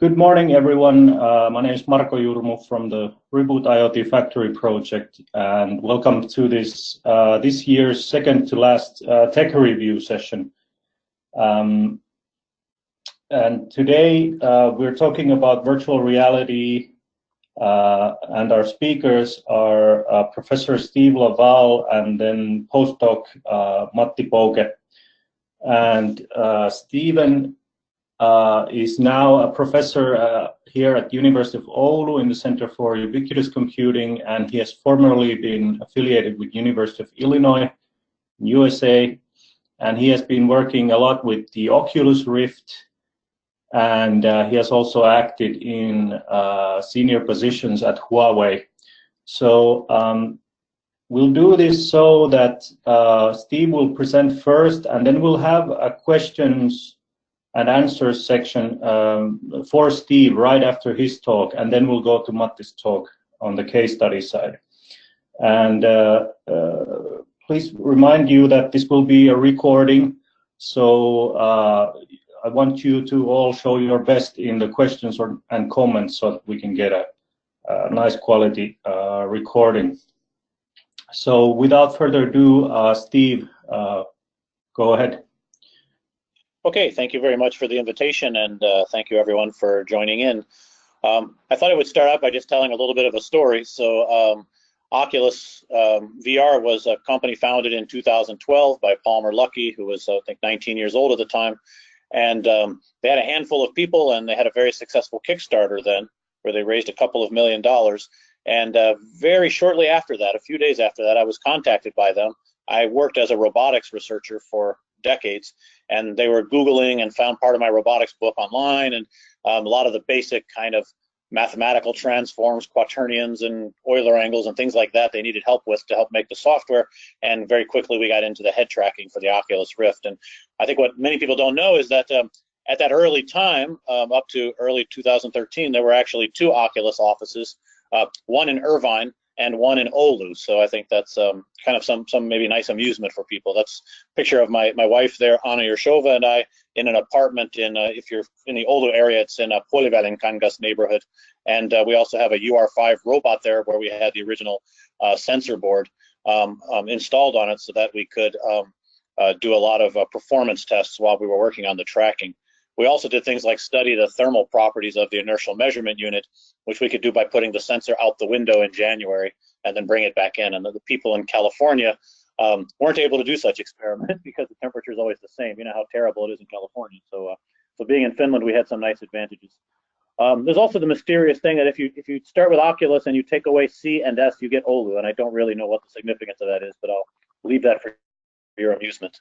Good morning, everyone. My name is Marko Jurmu from the Reboot IoT Factory project, and welcome to this this year's second to last tech review session. And today we're talking about virtual reality, and our speakers are Professor Steve LaValle and then postdoc Matti Pouke. And Stephen is now a professor here at University of Oulu in the Center for Ubiquitous Computing, and he has formerly been affiliated with University of Illinois, USA, and he has been working a lot with the Oculus Rift, and he has also acted in senior positions at Huawei. So we'll do this so that Steve will present first, and then we'll have a questions and answers section for Steve right after his talk, and then we'll go to Matti's talk on the case study side. And please remind you that this will be a recording, so I want you to all show your best in the questions and comments so that we can get a nice quality recording. So without further ado, Steve, go ahead. Okay, thank you very much for the invitation, and thank you everyone for joining in. I thought I would start out by just telling a little bit of a story. So Oculus VR was a company founded in 2012 by Palmer Luckey, who was I think 19 years old at the time, and they had a handful of people, and they had a very successful Kickstarter then, where they raised a couple of $1 million. And very shortly after that, a few days after that, I was contacted by them. I worked as a robotics researcher for decades, and they were Googling and found part of my robotics book online, and a lot of the basic kind of mathematical transforms, quaternions and Euler angles and things like that they needed help with to help make the software. And very quickly we got into the head tracking for the Oculus Rift. And I think what many people don't know is that at that early time, up to early 2013, there were actually two Oculus offices, one in Irvine and one in Oulu. So I think that's kind of some maybe nice amusement for people. That's a picture of my wife there, Anna Yershova, and I in an apartment in, if you're in the Oulu area, it's in a Puolivälinkangas neighborhood. And we also have a UR5 robot there where we had the original sensor board installed on it so that we could do a lot of performance tests while we were working on the tracking. We also did things like study the thermal properties of the inertial measurement unit, which we could do by putting the sensor out the window in January and then bring it back in. And the people in California weren't able to do such experiments because the temperature is always the same. You know how terrible it is in California. So being in Finland, we had some nice advantages. There's also the mysterious thing that if you start with Oculus and you take away C and S, you get Oulu. And I don't really know what the significance of that is, but I'll leave that for your amusement.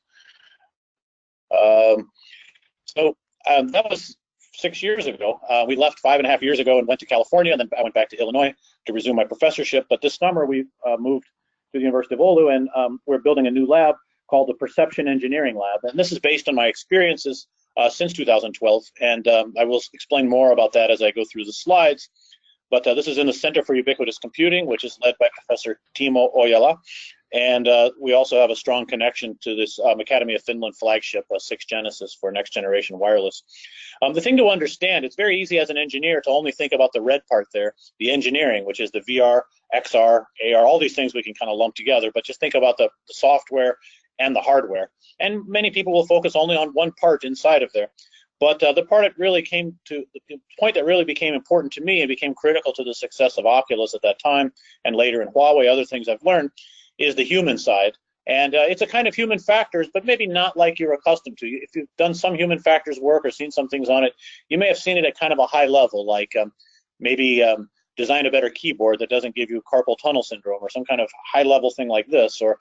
That was 6 years ago. We left 5.5 years ago and went to California, and then I went back to Illinois to resume my professorship. But this summer we moved to the University of Oulu, and we're building a new lab called the Perception Engineering Lab. And this is based on my experiences since 2012, and I will explain more about that as I go through the slides. But this is in the Center for Ubiquitous Computing, which is led by Professor Timo Ojala. And we also have a strong connection to this Academy of Finland flagship, 6 Genesis for next generation wireless. The thing to understand, it's very easy as an engineer to only think about the red part there, the engineering, which is the VR, XR, AR, all these things we can kind of lump together, but just think about the software and the hardware. And many people will focus only on one part inside of there. But the point that really became important to me and became critical to the success of Oculus at that time, and later in Huawei, other things I've learned, is the human side. And it's a kind of human factors, but maybe not like you're accustomed to. If you've done some human factors work or seen some things on it, you may have seen it at kind of a high level, like maybe design a better keyboard that doesn't give you carpal tunnel syndrome or some kind of high level thing like this, or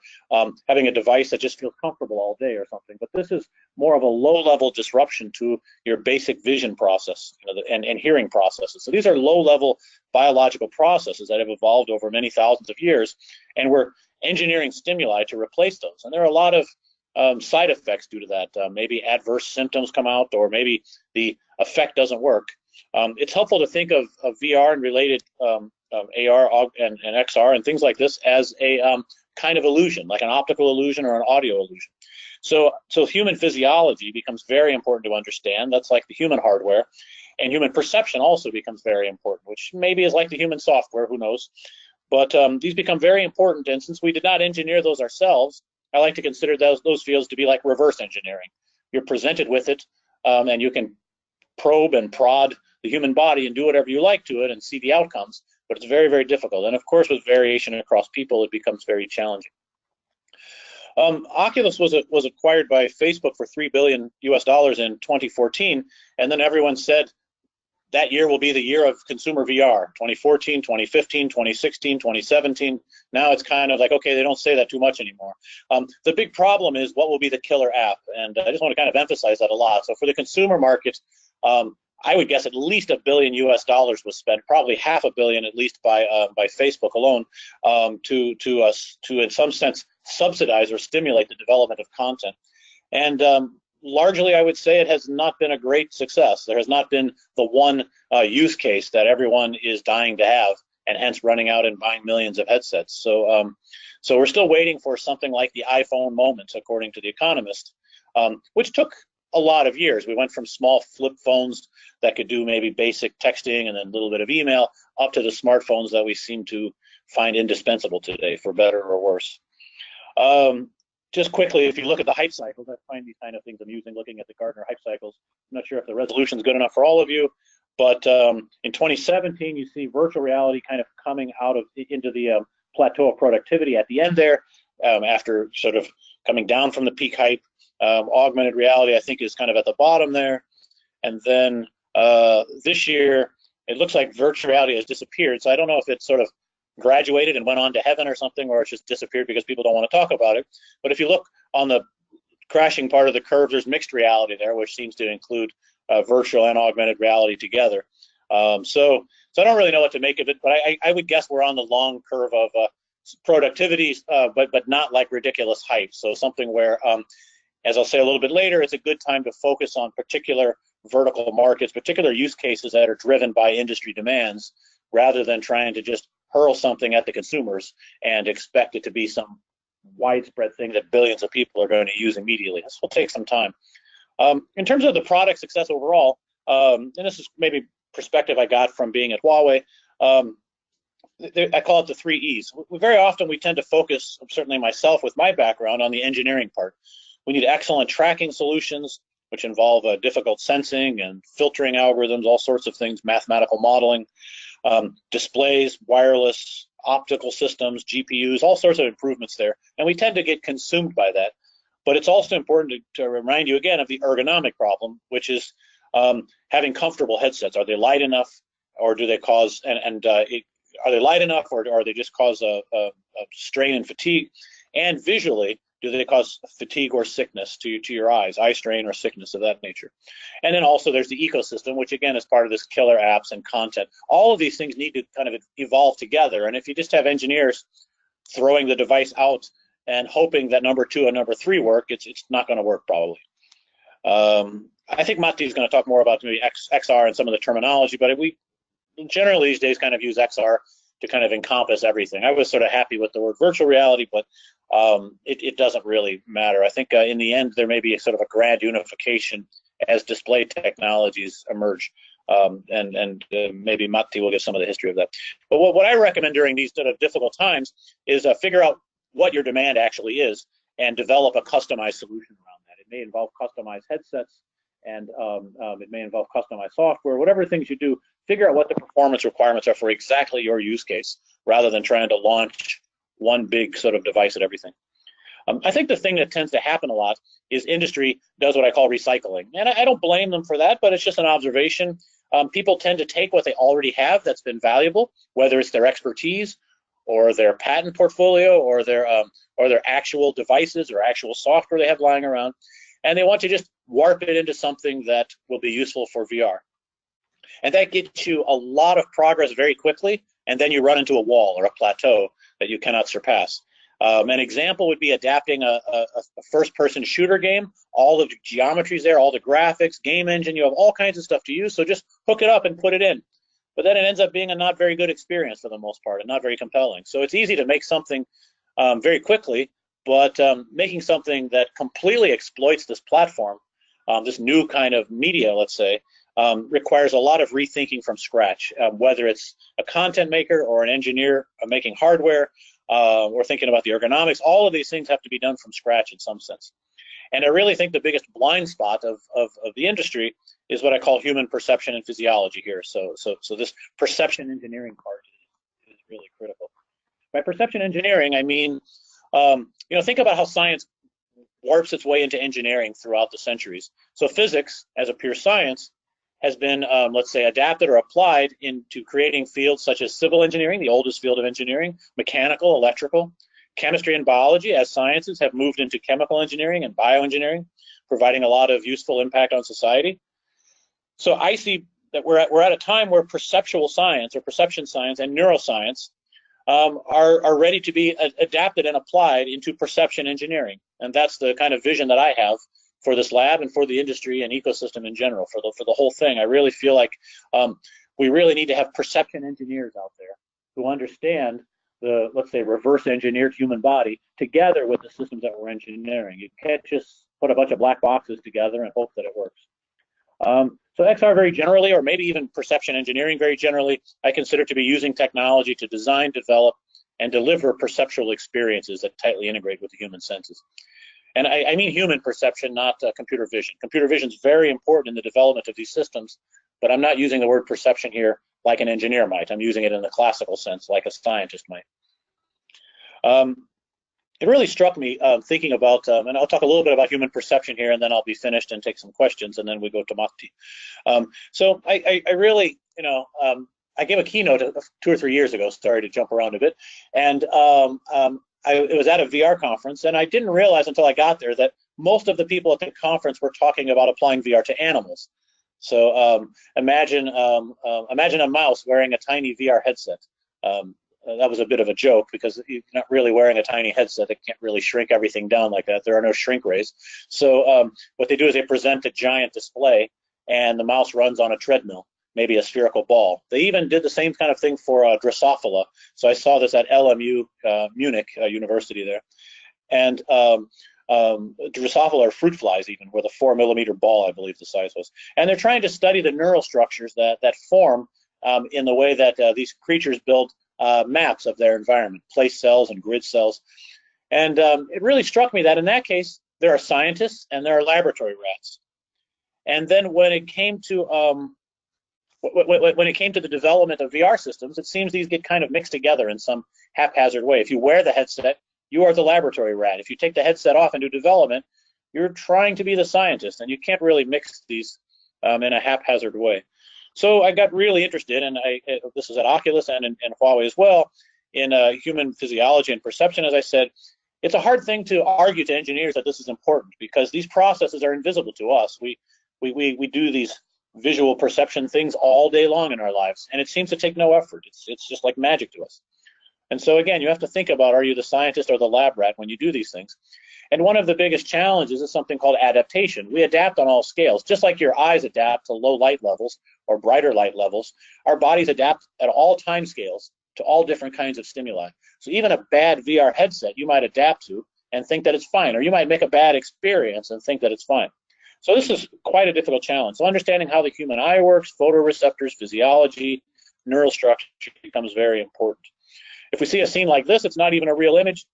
having a device that just feels comfortable all day or something. But this is more of a low level disruption to your basic vision process, and hearing processes. So these are low level biological processes that have evolved over many thousands of years, and we're engineering stimuli to replace those. And there are a lot of side effects due to that. Maybe adverse symptoms come out, or maybe the effect doesn't work. It's helpful to think of VR and related AR and XR and things like this as a kind of illusion, like an optical illusion or an audio illusion. So human physiology becomes very important to understand. That's like the human hardware. And human perception also becomes very important, which maybe is like the human software, who knows. But these become very important, and since we did not engineer those ourselves, I like to consider those fields to be like reverse engineering. You're presented with it, and you can probe and prod the human body and do whatever you like to it and see the outcomes, but it's very, very difficult. And of course, with variation across people, it becomes very challenging. Oculus was acquired by Facebook for $3 billion US in 2014, and then everyone said that year will be the year of consumer VR, 2014, 2015, 2016, 2017. Now it's kind of like, okay, they don't say that too much anymore. The big problem is what will be the killer app, and I just want to kind of emphasize that a lot. So for the consumer market, I would guess at least $1 billion US was spent, probably $500 million at least by Facebook alone, to in some sense subsidize or stimulate the development of content. And largely, I would say it has not been a great success. There has not been the one use case that everyone is dying to have, and hence running out and buying millions of headsets. So, so we're still waiting for something like the iPhone moment, according to The Economist, which took a lot of years. We went from small flip phones that could do maybe basic texting and then a little bit of email, up to the smartphones that we seem to find indispensable today, for better or worse. Just quickly, if you look at the hype cycles, I find these kind of things amusing, looking at the Gartner hype cycles. I'm not sure if the resolution is good enough for all of you, but in 2017, you see virtual reality kind of coming out of into the plateau of productivity at the end there, after sort of coming down from the peak hype. Augmented reality, I think, is kind of at the bottom there. And then this year, it looks like virtual reality has disappeared. So I don't know if it's sort of graduated and went on to heaven or something, or it's just disappeared because people don't want to talk about it. But if you look on the crashing part of the curve, there's mixed reality there, which seems to include virtual and augmented reality together. So I don't really know what to make of it, but I would guess we're on the long curve of productivity, but not like ridiculous hype. So something where, as I'll say a little bit later, it's a good time to focus on particular vertical markets, particular use cases that are driven by industry demands, rather than trying to just hurl something at the consumers and expect it to be some widespread thing that billions of people are going to use immediately. This will take some time. In terms of the product success overall, and this is maybe perspective I got from being at Huawei, I call it the 3 E's. Very often we tend to focus, certainly myself with my background, on the engineering part. We need excellent tracking solutions, which involve difficult sensing and filtering algorithms, all sorts of things, mathematical modeling, displays, wireless, optical systems, GPUs, all sorts of improvements there. And we tend to get consumed by that. But it's also important to remind you again of the ergonomic problem, which is having comfortable headsets. Are they light enough, or do they cause, are they light enough, or they just cause a strain and fatigue? And visually, do they cause fatigue or sickness to your eyes, eye strain or sickness of that nature? And then also there's the ecosystem, which again is part of this killer apps and content. All of these things need to kind of evolve together. And if you just have engineers throwing the device out and hoping that number 2 and number 3 work, it's not going to work probably. I think Matti is going to talk more about maybe XR and some of the terminology, but we generally these days kind of use XR to kind of encompass everything. I was sort of happy with the word virtual reality, but it doesn't really matter. I think in the end, there may be a sort of a grand unification as display technologies emerge, and maybe Matti will give some of the history of that. But what I recommend during these sort of difficult times is figure out what your demand actually is and develop a customized solution around that. It may involve customized headsets, and it may involve customized software. Whatever things you do, figure out what the performance requirements are for exactly your use case, rather than trying to launch one big sort of device at everything. I think the thing that tends to happen a lot is industry does what I call recycling. And I don't blame them for that, but it's just an observation. People tend to take what they already have that's been valuable, whether it's their expertise or their patent portfolio or their actual devices or actual software they have lying around, and they want to just warp it into something that will be useful for VR. And that gets you a lot of progress very quickly, and then you run into a wall or a plateau that you cannot surpass. An example would be adapting a first-person shooter game. All of the geometry's there, all the graphics, game engine, you have all kinds of stuff to use, so just hook it up and put it in. But then it ends up being a not very good experience for the most part, and not very compelling. So it's easy to make something very quickly, but making something that completely exploits this platform, this new kind of media, let's say, requires a lot of rethinking from scratch, whether it's a content maker or an engineer making hardware, or thinking about the ergonomics. All of these things have to be done from scratch in some sense. And I really think the biggest blind spot of the industry is what I call human perception and physiology here. So this perception engineering part is really critical. By perception engineering, I mean, think about how science warps its way into engineering throughout the centuries. So physics, as a pure science, has been, let's say, adapted or applied into creating fields such as civil engineering, the oldest field of engineering, mechanical, electrical, chemistry and biology as sciences have moved into chemical engineering and bioengineering, providing a lot of useful impact on society. So I see that we're at a time where perceptual science or perception science and neuroscience are ready to be adapted and applied into perception engineering. And that's the kind of vision that I have for this lab and for the industry and ecosystem in general, for the whole thing. I really feel like we really need to have perception engineers out there who understand the, let's say, reverse engineered human body together with the systems that we're engineering. You can't just put a bunch of black boxes together and hope that it works. So XR very generally, or maybe even perception engineering very generally, I consider to be using technology to design, develop, and deliver perceptual experiences that tightly integrate with the human senses. And I mean human perception, not computer vision. Computer vision is very important in the development of these systems, but I'm not using the word perception here like an engineer might. I'm using it in the classical sense, like a scientist might. It really struck me thinking about, and I'll talk a little bit about human perception here, and then I'll be finished and take some questions, and then we go to Matti. So I really, I gave a keynote 2 or 3 years ago, sorry to jump around a bit, and it was at a VR conference, and I didn't realize until I got there that most of the people at the conference were talking about applying VR to animals. So imagine a mouse wearing a tiny VR headset. That was a bit of a joke because you're not really wearing a tiny headset. It can't really shrink everything down like that. There are no shrink rays. So what they do is they present a giant display, and the mouse runs on a treadmill, maybe a spherical ball. They even did the same kind of thing for Drosophila. So I saw this at LMU, Munich University there. And Drosophila are fruit flies even, with a 4-millimeter ball, I believe the size was. And they're trying to study the neural structures that form in the way that these creatures build maps of their environment, place cells and grid cells. And it really struck me that in that case, there are scientists and there are laboratory rats. And then when it came to the development of VR systems, it seems these get kind of mixed together in some haphazard way. If you wear the headset, you are the laboratory rat. If you take the headset off and do development, you're trying to be the scientist, and you can't really mix these in a haphazard way. So I got really interested, and this is at Oculus and Huawei as well, in human physiology and perception. As I said, it's a hard thing to argue to engineers that this is important because these processes are invisible to us. We do these visual perception things all day long in our lives, and it seems to take no effort. It's just like magic to us. And so again, you have to think about, are you the scientist or the lab rat when you do these things? And one of the biggest challenges is something called adaptation. We adapt on all scales. Just like your eyes adapt to low light levels or brighter light levels, our bodies adapt at all time scales to all different kinds of stimuli. So even a bad VR headset you might adapt to and think that it's fine, or you might make a bad experience and think that it's fine. So this is quite a difficult challenge. So understanding how the human eye works, photoreceptors, physiology, neural structure becomes very important. If we see a scene like this, it's not even a real image,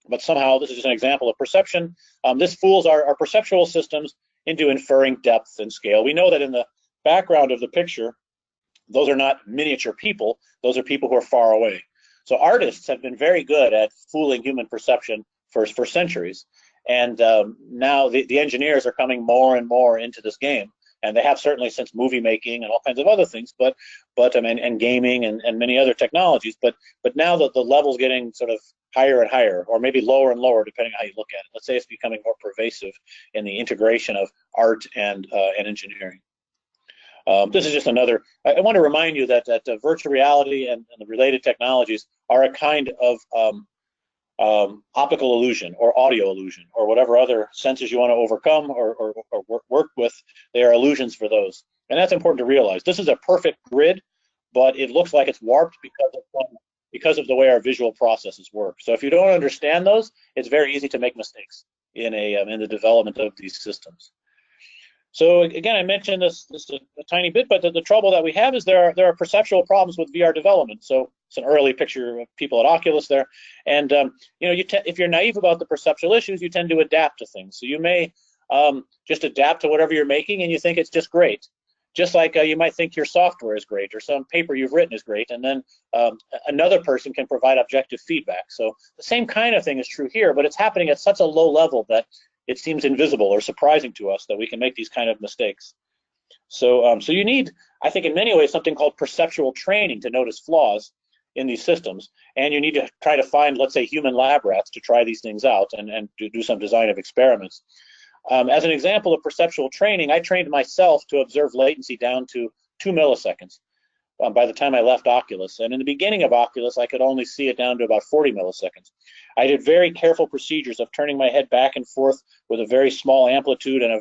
but somehow this is just an example of perception. This fools our perceptual systems into inferring depth and scale. We know that in the background of the picture, those are not miniature people, those are people who are far away. So artists have been very good at fooling human perception for centuries. And now the engineers are coming more and more into this game. And they have certainly since movie making and all kinds of other things, and gaming and many other technologies. But now that the level's getting sort of higher and higher, or maybe lower and lower, depending on how you look at it. Let's say it's becoming more pervasive in the integration of art and engineering. This is just another. I want to remind you that virtual reality and the related technologies are a kind of optical illusion or audio illusion or whatever other senses you want to overcome or work with. They are illusions for those, and that's important to realize. This is a perfect grid, but it looks like it's warped because of the way our visual processes work. So if you don't understand those, it's very easy to make mistakes in the development of these systems. So again, I mentioned this a tiny bit, but the trouble that we have is there are perceptual problems with VR development. So it's an early picture of people at Oculus there, and you know, if you're naive about the perceptual issues, you tend to adapt to things. So you may just adapt to whatever you're making, and you think it's just great. Just like you might think your software is great or some paper you've written is great, and then another person can provide objective feedback. So the same kind of thing is true here, but it's happening at such a low level that it seems invisible or surprising to us that we can make these kind of mistakes. So, so you need, I think in many ways, something called perceptual training to notice flaws in these systems. And you need to try to find, let's say, human lab rats to try these things out and do some design of experiments. As an example of perceptual training, I trained myself to observe latency down to 2 milliseconds by the time I left Oculus. And in the beginning of Oculus, I could only see it down to about 40 milliseconds. I did very careful procedures of turning my head back and forth with a very small amplitude and a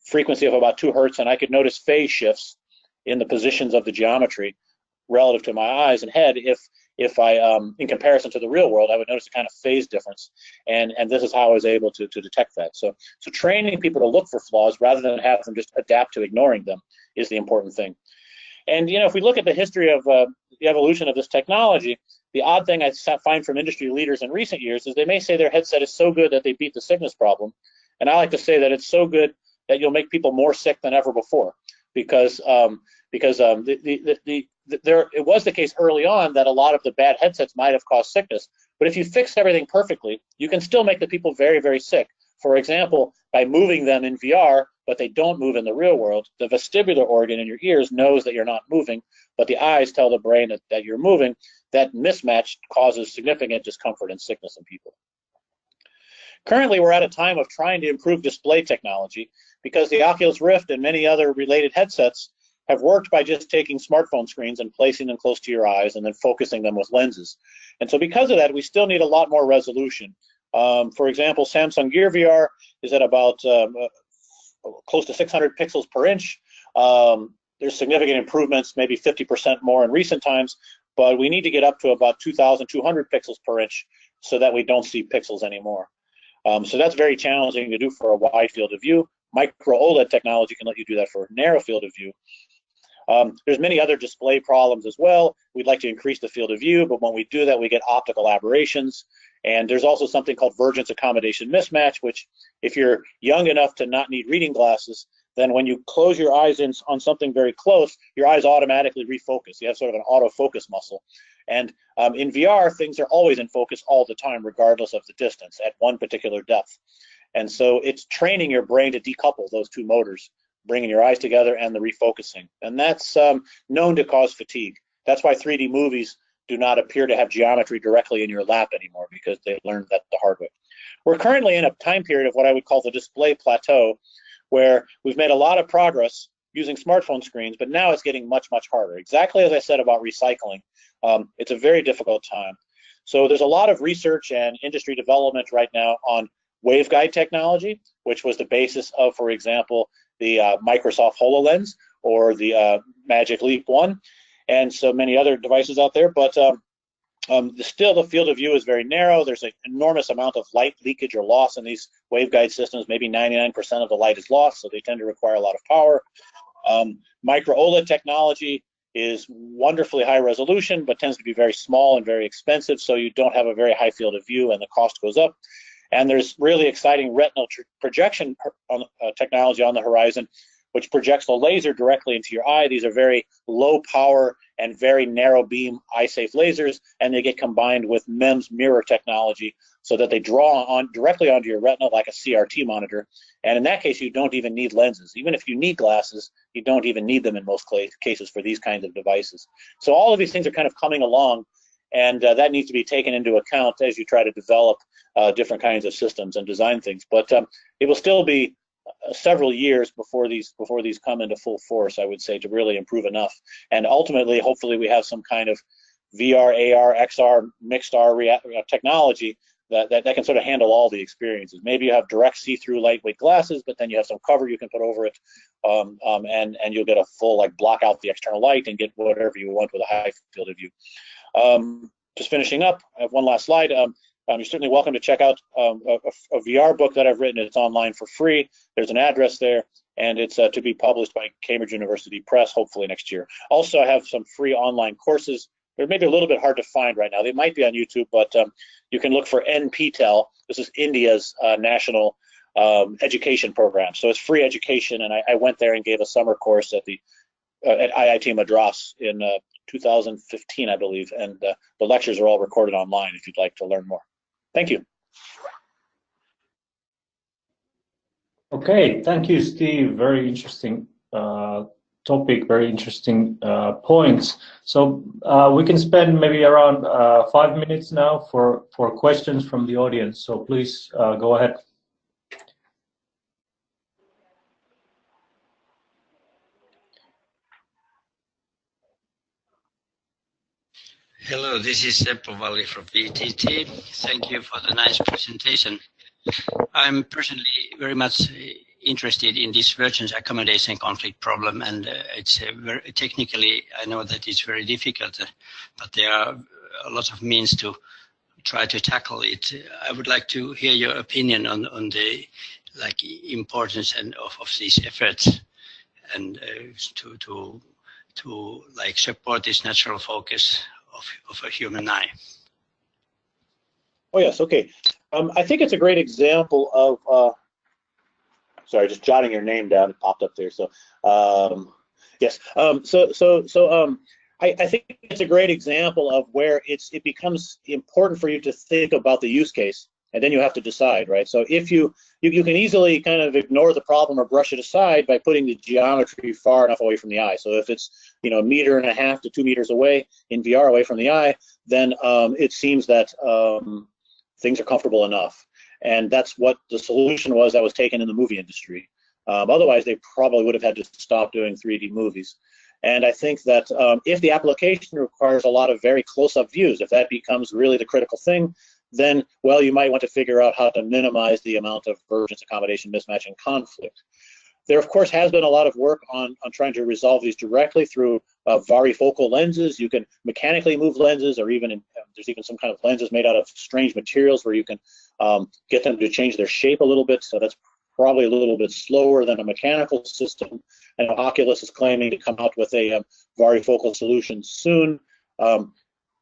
frequency of about 2 hertz, and I could notice phase shifts in the positions of the geometry relative to my eyes and head. If I, in comparison to the real world, I would notice a kind of phase difference, and this is how I was able to detect that. So training people to look for flaws rather than have them just adapt to ignoring them is the important thing. And you know, if we look at the history of the evolution of this technology, the odd thing I find from industry leaders in recent years is they may say their headset is so good that they beat the sickness problem, and I like to say that it's so good that you'll make people more sick than ever before, because it was the case early on that a lot of the bad headsets might have caused sickness, but if you fix everything perfectly, you can still make the people very, very sick. For example, by moving them in VR, but they don't move in the real world, the vestibular organ in your ears knows that you're not moving, but the eyes tell the brain that you're moving. That mismatch causes significant discomfort and sickness in people. Currently, we're at a time of trying to improve display technology because the Oculus Rift and many other related headsets have worked by just taking smartphone screens and placing them close to your eyes and then focusing them with lenses. And so because of that, we still need a lot more resolution. For example, Samsung Gear VR is at about close to 600 pixels per inch. There's significant improvements, maybe 50% more in recent times, but we need to get up to about 2,200 pixels per inch so that we don't see pixels anymore. So that's very challenging to do for a wide field of view. Micro OLED technology can let you do that for a narrow field of view. There's many other display problems as well. We'd like to increase the field of view, but when we do that, we get optical aberrations. And there's also something called vergence accommodation mismatch, which if you're young enough to not need reading glasses, then when you close your eyes in on something very close, your eyes automatically refocus. You have sort of an autofocus muscle. And in VR, things are always in focus all the time, regardless of the distance at one particular depth. And so it's training your brain to decouple those two motors, bringing your eyes together and the refocusing. And that's known to cause fatigue. That's why 3D movies do not appear to have geometry directly in your lap anymore, because they learned that the hard way. We're currently in a time period of what I would call the display plateau, where we've made a lot of progress using smartphone screens, but now it's getting much, much harder. Exactly as I said about recycling, it's a very difficult time. So there's a lot of research and industry development right now on waveguide technology, which was the basis of, for example, the Microsoft HoloLens or the Magic Leap 1, and so many other devices out there. But still, the field of view is very narrow. There's an enormous amount of light leakage or loss in these waveguide systems. Maybe 99% of the light is lost, so they tend to require a lot of power. Micro OLED technology is wonderfully high resolution, but tends to be very small and very expensive, so you don't have a very high field of view, and the cost goes up. And there's really exciting retinal projection technology on the horizon, which projects the laser directly into your eye. These are very low power and very narrow beam eye safe lasers, and they get combined with MEMS mirror technology so that they draw on directly onto your retina like a CRT monitor. And in that case, you don't even need lenses. Even if you need glasses, you don't even need them in most cases for these kinds of devices. So all of these things are kind of coming along, and that needs to be taken into account as you try to develop different kinds of systems and design things. But it will still be several years before these come into full force, I would say, to really improve enough. And ultimately, hopefully, we have some kind of VR, AR, XR, mixed R technology that can sort of handle all the experiences. Maybe you have direct see-through lightweight glasses, but then you have some cover you can put over it, and you'll get a full, like, block out the external light and get whatever you want with a high field of view. Just finishing up, I have one last slide. You're certainly welcome to check out a VR book that I've written. It's online for free. There's an address there, and it's to be published by Cambridge University Press hopefully next year. Also, I have some free online courses. They're maybe a little bit hard to find right now. They might be on YouTube, but you can look for NPTEL. This is India's national education program. So it's free education, and I went there and gave a summer course at IIT Madras in 2015, I believe, and the lectures are all recorded online if you'd like to learn more. Thank you. Okay, thank you, Steve. Very interesting topic, very interesting points. So we can spend maybe around 5 minutes now for questions from the audience. So please go ahead. Hello, this is Seppo Valli from VTT. Thank you for the nice presentation. I'm personally very much interested in this vergence accommodation conflict problem, and it's very technically, I know that it's very difficult, but there are a lot of means to try to tackle it. I would like to hear your opinion on the importance of these efforts, and to support this natural focus of a human eye. Oh yes, okay. I think it's a great example of, sorry, just jotting your name down, it popped up there. So yes, I think it's a great example of where it becomes important for you to think about the use case, and then you have to decide, right? So if you can easily kind of ignore the problem or brush it aside by putting the geometry far enough away from the eye. So if it's 1.5 meters to 2 meters away in VR away from the eye, then it seems that things are comfortable enough. And that's what the solution was that was taken in the movie industry. Otherwise, they probably would have had to stop doing 3D movies. And I think that if the application requires a lot of very close-up views, if that becomes really the critical thing, then, well, you might want to figure out how to minimize the amount of vergence, accommodation, mismatch, and conflict. There, of course, has been a lot of work on trying to resolve these directly through varifocal lenses. You can mechanically move lenses, or even there's even some kind of lenses made out of strange materials where you can get them to change their shape a little bit. So that's probably a little bit slower than a mechanical system. And Oculus is claiming to come out with a varifocal solution soon.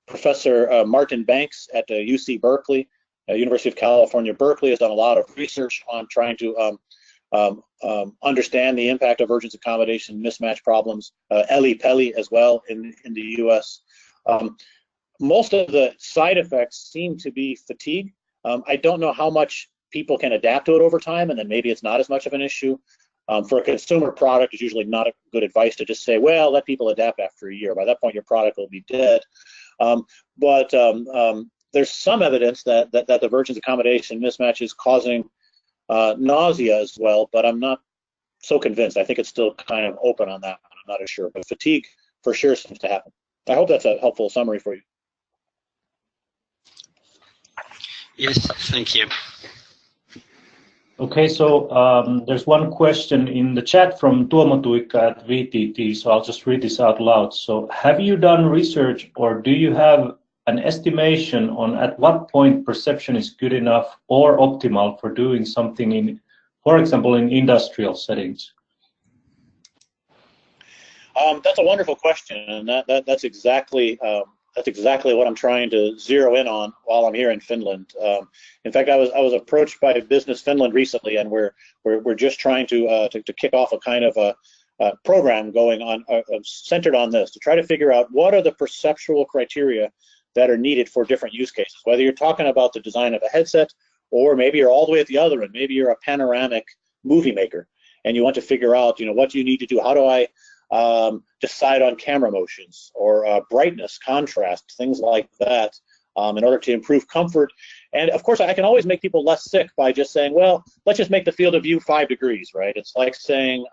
Professor Martin Banks at UC Berkeley, University of California, Berkeley, has done a lot of research on trying to understand the impact of vergence accommodation mismatch problems. Eli Pelli as well in the US. Most of the side effects seem to be fatigue. I don't know how much people can adapt to it over time, and then maybe it's not as much of an issue. For a consumer product, it's usually not a good advice to just say, well, let people adapt after a year. By that point, your product will be dead. But there's some evidence that the vergence accommodation mismatch is causing nausea as well, but I'm not so convinced. I think it's still kind of open on that. I'm not as sure, but fatigue for sure seems to happen. I hope that's a helpful summary for you. Yes, thank you. Okay, so there's one question in the chat from Tuomo Tuikka at VTT, so I'll just read this out loud. So have you done research, or do you have an estimation on at what point perception is good enough or optimal for doing something in, for example, in industrial settings? That's a wonderful question, and that's exactly what I'm trying to zero in on while I'm here in Finland. In fact, I was approached by Business Finland recently, and we're just trying to kick off a kind of a program going on centered on this, to try to figure out what are the perceptual criteria that are needed for different use cases. Whether you're talking about the design of a headset, or maybe you're all the way at the other end. Maybe you're a panoramic movie maker, and you want to figure out, what do you need to do? How do I decide on camera motions or brightness, contrast, things like that, in order to improve comfort. And of course, I can always make people less sick by just saying, well, let's just make the field of view 5 degrees, right? It's like saying,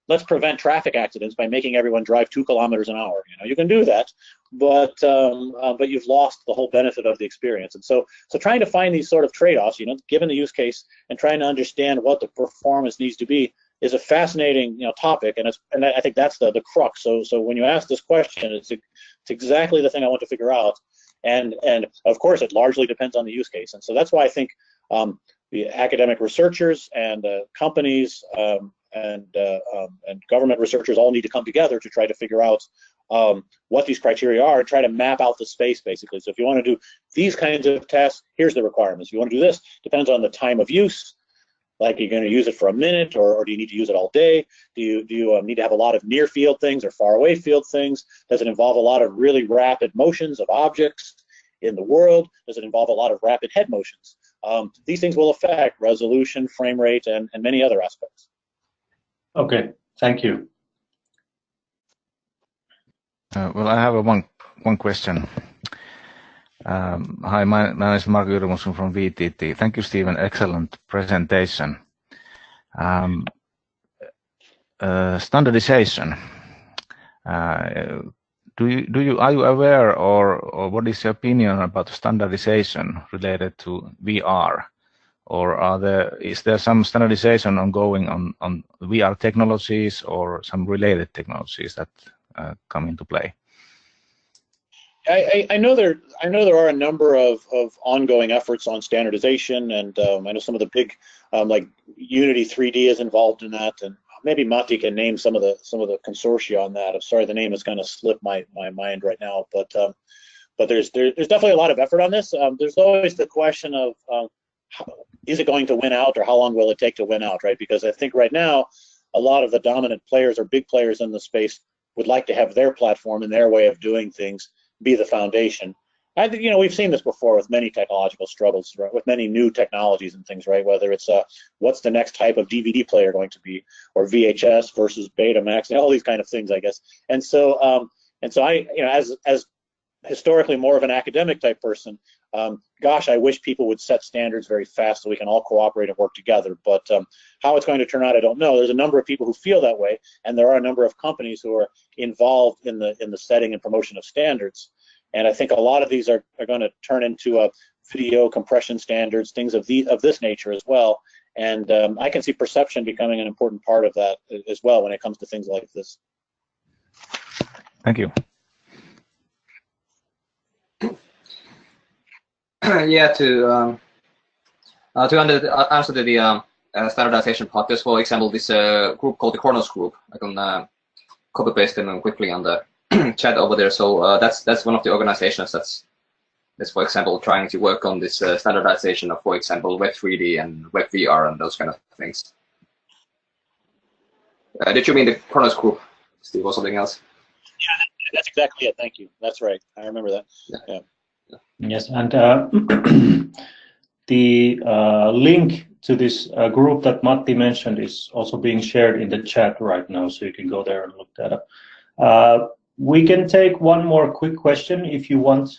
let's prevent traffic accidents by making everyone drive 2 kilometers an hour. You can do that, but you've lost the whole benefit of the experience. And so trying to find these sort of trade-offs, given the use case, and trying to understand what the performance needs to be, is a fascinating topic, and I think that's the crux. So when you ask this question, it's exactly the thing I want to figure out, and of course it largely depends on the use case. And so that's why I think the academic researchers and companies government researchers all need to come together to try to figure out what these criteria are and try to map out the space, basically. So if you want to do these kinds of tests, here's the requirements. If you want to do this, depends on the time of use. Like, you're going to use it for a minute, or do you need to use it all day? Do you need to have a lot of near field things or far away field things? Does it involve a lot of really rapid motions of objects in the world? Does it involve a lot of rapid head motions? These things will affect resolution, frame rate, and many other aspects. Okay, thank you. Well, I have one question. Hi, my name is Marko Yrmusson from VTT. Thank you, Stephen. Excellent presentation. Standardization. Are you aware, or what is your opinion about standardization related to VR? Or is there some standardization ongoing on VR technologies or some related technologies that come into play? I know there are a number of ongoing efforts on standardization, and I know some of the big, like Unity 3D is involved in that, and maybe Matti can name some of the consortia on that. I'm sorry, the name has kind of slipped my mind right now, but there's definitely a lot of effort on this. There's always the question of is it going to win out, or how long will it take to win out, right? Because I think right now a lot of the dominant players or big players in the space would like to have their platform and their way of doing things be the foundation. I think, we've seen this before with many technological struggles, right? With many new technologies and things, right? Whether it's what's the next type of DVD player going to be, or VHS versus Betamax, and all these kind of things, I guess. And so I, as historically more of an academic type person, gosh, I wish people would set standards very fast so we can all cooperate and work together. But how it's going to turn out, I don't know. There's a number of people who feel that way, and there are a number of companies who are involved in the setting and promotion of standards. And I think a lot of these are going to turn into video compression standards, things of this nature as well. And I can see perception becoming an important part of that as well when it comes to things like this. Thank you. Yeah, to answer to the standardization part, there's, for example, this group called the Kronos group. I can copy paste them quickly on the chat over there. So that's one of the organizations that's for example trying to work on this standardization of, for example, Web 3D and Web VR and those kind of things. Did you mean the Kronos group, Steve, or something else? Yeah, that's exactly it. Thank you. That's right. I remember that. Yeah. Yes, and the link to this group that Matti mentioned is also being shared in the chat right now, so you can go there and look that up. We can take one more quick question if you want.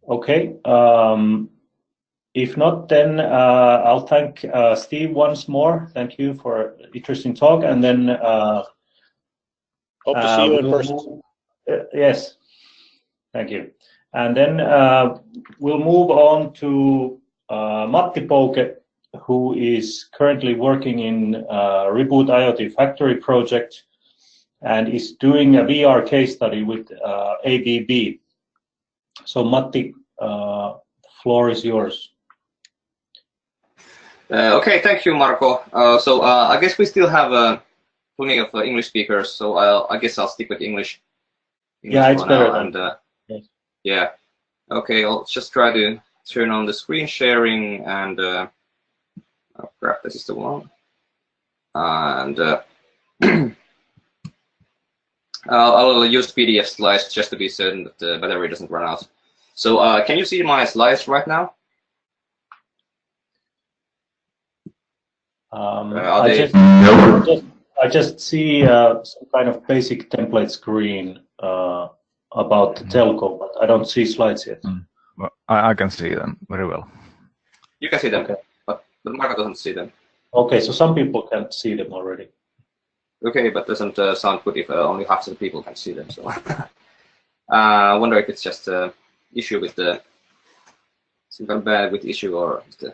Okay. If not, then I'll thank Steve once more. Thank you for an interesting talk, and then hope to see you in person. Yes, thank you. And then we'll move on to Matti Pouke, who is currently working in Reboot IoT Factory project and is doing a VR case study with ABB. So Matti, the floor is yours. Okay, thank you, Marco. So I guess we still have plenty of English speakers, so I guess I'll stick with English. Yeah, it's better. And, yes. Yeah. Okay, I'll just try to turn on the screen sharing and oh crap, this is the one. And I'll use PDF slides just to be certain that the battery doesn't run out. So can you see my slides right now? I just see some kind of basic template screen about the telco, but I don't see slides yet. Well, I can see them very well. You can see them, okay. but Marco doesn't see them. Okay, so some people can see them already. Okay, but doesn't sound good if only half of the people can see them. So I wonder if it's just an issue with the some kind of bandwidth issue, or is the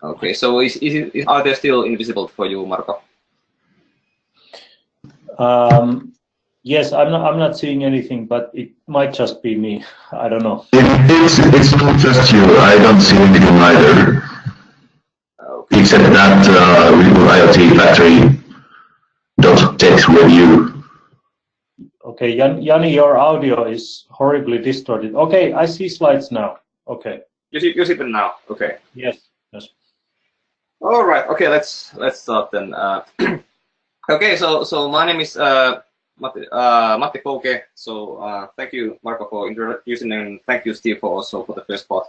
okay. So are they still invisible for you, Marco? Yes, I'm not seeing anything, but it might just be me. I don't know. It's not just you. I don't see anything either. Except that Reboot IoT Factory Techreview. Okay, Jani, your audio is horribly distorted. Okay, I see slides now. Okay. You see them now. Okay. Yes. Yes. All right. Okay. Let's start then. Okay. So my name is Matti Pouke. So thank you, Marco, for introducing, and thank you, Steve, for the first part.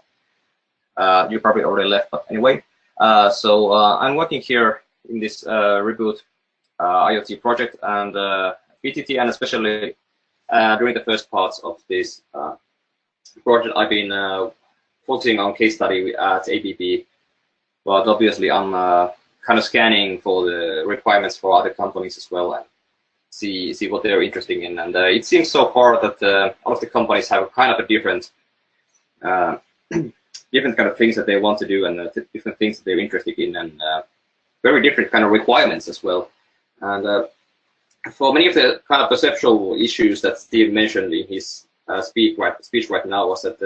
You probably already left, but anyway. So I'm working here in this Reboot IoT project and VTT, and especially during the first parts of this project, I've been focusing on case study at ABB, but obviously I'm kind of scanning for the requirements for other companies as well and see what they're interested in. And it seems so far that all of the companies have kind of a different different kind of things that they want to do and different things that they're interested in, and very different kind of requirements as well. And for many of the kind of perceptual issues that Steve mentioned in his speech right now was that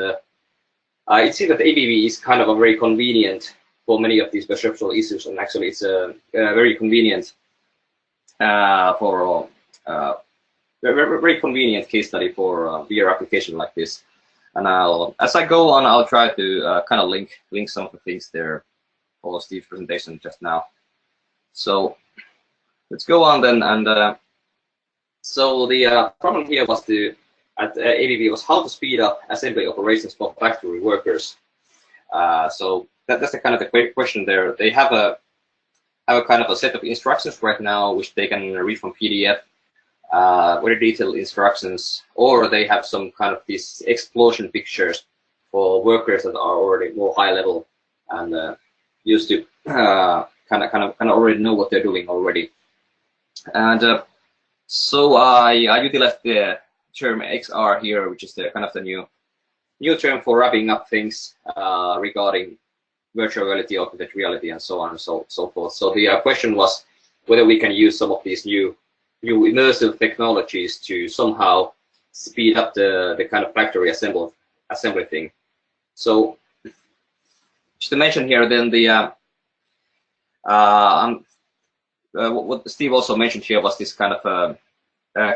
it seems that ABB is kind of a very convenient for many of these perceptual issues, and actually it's very convenient for very convenient case study for VR application like this. And as I go on, I'll try to kind of link some of the things there for Steve's presentation just now. So let's go on then. And so the problem here was at ABB was how to speed up assembly operations for factory workers. So that's the kind of the question there. They have a kind of a set of instructions right now, which they can read from PDF, very detailed instructions, or they have some kind of these explosion pictures for workers that are already more high level and used to kind of already know what they're doing already. And so I utilized the term XR here, which is the kind of the new term for wrapping up things regarding virtual reality, augmented reality, and so on and so forth. So the question was whether we can use some of these new immersive technologies to somehow speed up the kind of factory assembly thing. So just to mention here, then the what Steve also mentioned here was this kind of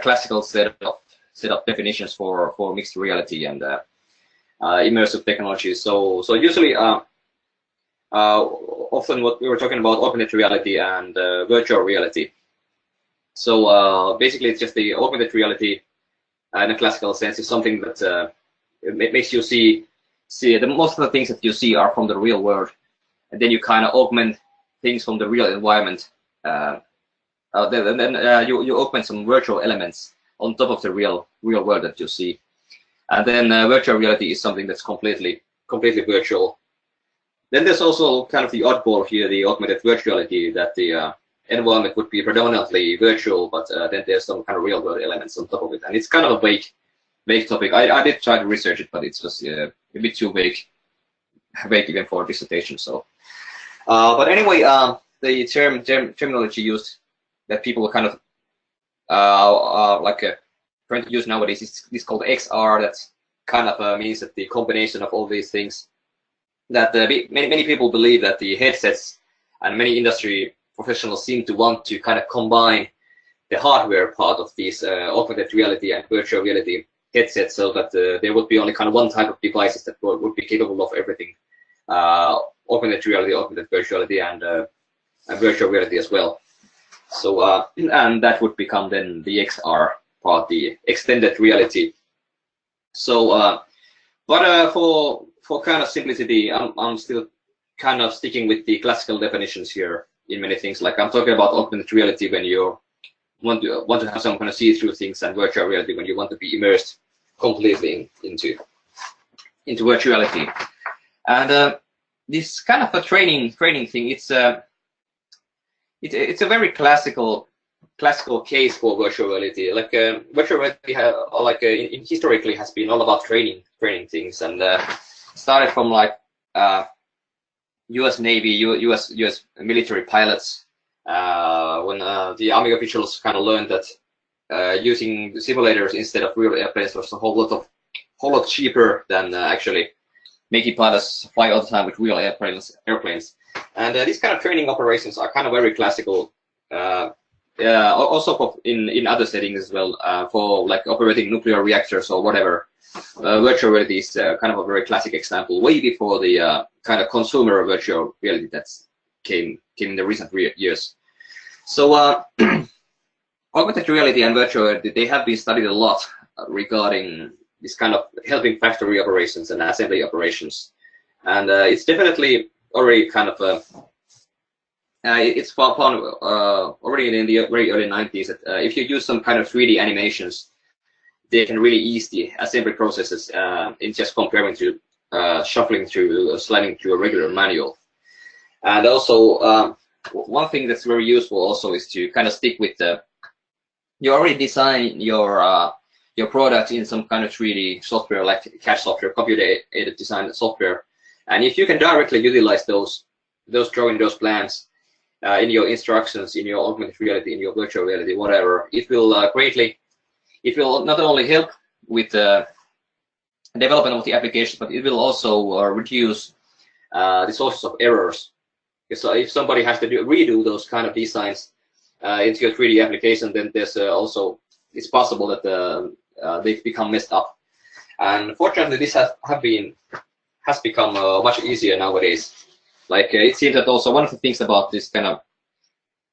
classical set of definitions for mixed reality and immersive technologies. So usually often what we were talking about augmented reality and virtual reality. So basically it's just the augmented reality in a classical sense is something that it makes you see the most of the things that you see are from the real world, and then you kind of augment things from the real environment. Then you augment some virtual elements on top of the real world that you see, and then virtual reality is something that's completely virtual. Then there's also kind of the oddball here, the augmented virtuality, that the environment would be predominantly virtual, but then there's some kind of real world elements on top of it, and it's kind of a vague topic. I did try to research it, but it's just a bit too vague even for a dissertation. So, but anyway, the terminology used that people kind of trying to use nowadays is called XR. That kind of means that the combination of all these things. That many people believe that the headsets and many industry professionals seem to want to kind of combine the hardware part of these augmented reality and virtual reality headsets, so that there would be only kind of one type of devices that would be capable of everything, augmented reality, augmented virtuality, and virtual reality as well. So and that would become then the XR part, the extended reality. So but for kind of simplicity, I'm still kind of sticking with the classical definitions here in many things. Like I'm talking about augmented reality when you want to have some kind of see-through things, and virtual reality when you want to be immersed completely into virtuality. And this kind of a training thing, it's a very classical case for virtual reality. Like virtual reality, historically has been all about training things, and started from like U.S. Navy, U.S. military pilots when the Army officials kind of learned that using simulators instead of real airplanes was a whole lot cheaper than actually making pilots fly all the time with real airplanes. And these kind of training operations are kind of very classical. Also in other settings as well, for like operating nuclear reactors or whatever. Virtual reality is kind of a very classic example, way before the kind of consumer virtual reality that's came in the recent years. So augmented reality and virtual reality, they have been studied a lot regarding this kind of helping factory operations and assembly operations. And it's definitely already kind of it's found already in the very early 90s that if you use some kind of 3D animations, they can really ease the assembly processes in just comparing to shuffling through, sliding through a regular manual. And also, one thing that's very useful also is to kind of stick with you already design your product in some kind of 3D software, like CAD software, computer-aided design software. And if you can directly utilize those drawing, those plans in your instructions, in your augmented reality, in your virtual reality, whatever, it will it will not only help with the development of the application, but it will also reduce the sources of errors. So if somebody has to redo those kind of designs into your 3D application, then there's also, it's possible that they become messed up. And fortunately, this has become much easier nowadays. Like it seems that also one of the things about this kind of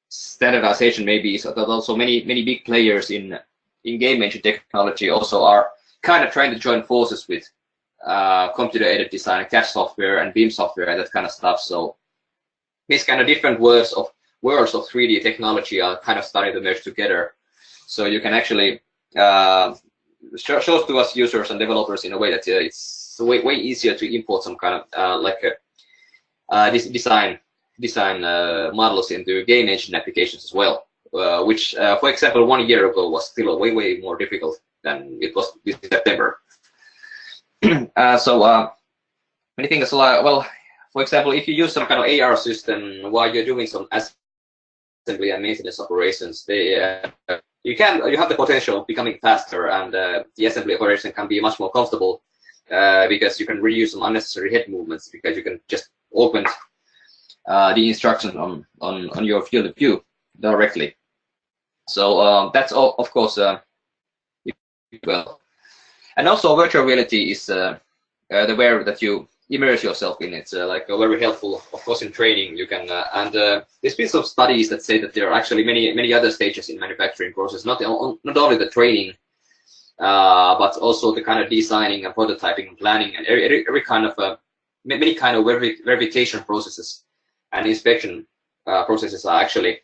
standardization maybe is that also many big players in game engine technology also are kind of trying to join forces with computer-aided design, CAD software, and BIM software, and that kind of stuff. So these kind of different worlds of 3D technology are kind of starting to merge together. So you can actually show to us users and developers in a way that it's way easier to import some kind of this design models into game engine applications as well, which, for example, 1 year ago was still way more difficult than it was this September. So many things like, well, for example, if you use some kind of AR system while you're doing some assembly and maintenance operations, you have the potential of becoming faster, and the assembly operation can be much more comfortable because you can reduce some unnecessary head movements because you can just open the instructions on your field of view directly. So that's all, of course, well. And also virtual reality is the way that you immerse yourself in. It's like very helpful, of course, in training. You can and there's been some studies that say that there are actually many other stages in manufacturing process, not only the training, but also the kind of designing and prototyping and planning and every kind of many kind of verification processes and inspection processes are actually